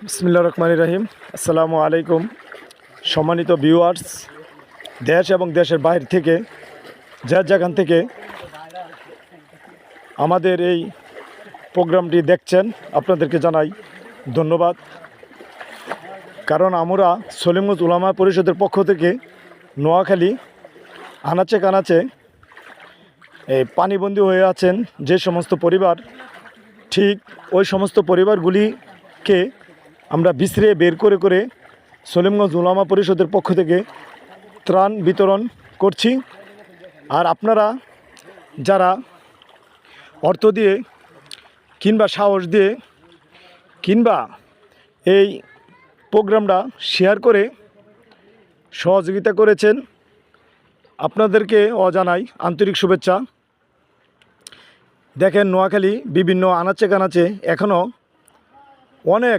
বিসমিল্লাহির রহমানির রহিম। আসসালামু আলাইকুম। সম্মানিত ভিউয়ার্স, দেশ এবং দেশের বাইরে থেকে যার যেখান থেকে আমাদের এই প্রোগ্রামটি দেখছেন আপনাদেরকে জানাই ধন্যবাদ। কারণ আমরা সলিমগঞ্জ উলামা পরিষদের পক্ষ থেকে নোয়াখালী আনাচে কানাচে এই পানিবন্দী হয়ে আছেন যে সমস্ত পরিবার, ঠিক ওই সমস্ত পরিবারগুলিকে আমরা বিছড়ে বের করে করে সলিমগঞ্জ উলামা পরিষদের পক্ষ থেকে ত্রাণ বিতরণ করছি। আর আপনারা যারা অর্থ দিয়ে কিংবা সাহস দিয়ে কিংবা এই প্রোগ্রামটা শেয়ার করে সহযোগিতা করেছেন, আপনাদেরকে জানাই আন্তরিক শুভেচ্ছা। দেখেন, নোয়াখালী বিভিন্ন আনাচে কানাচে এখনও অনেক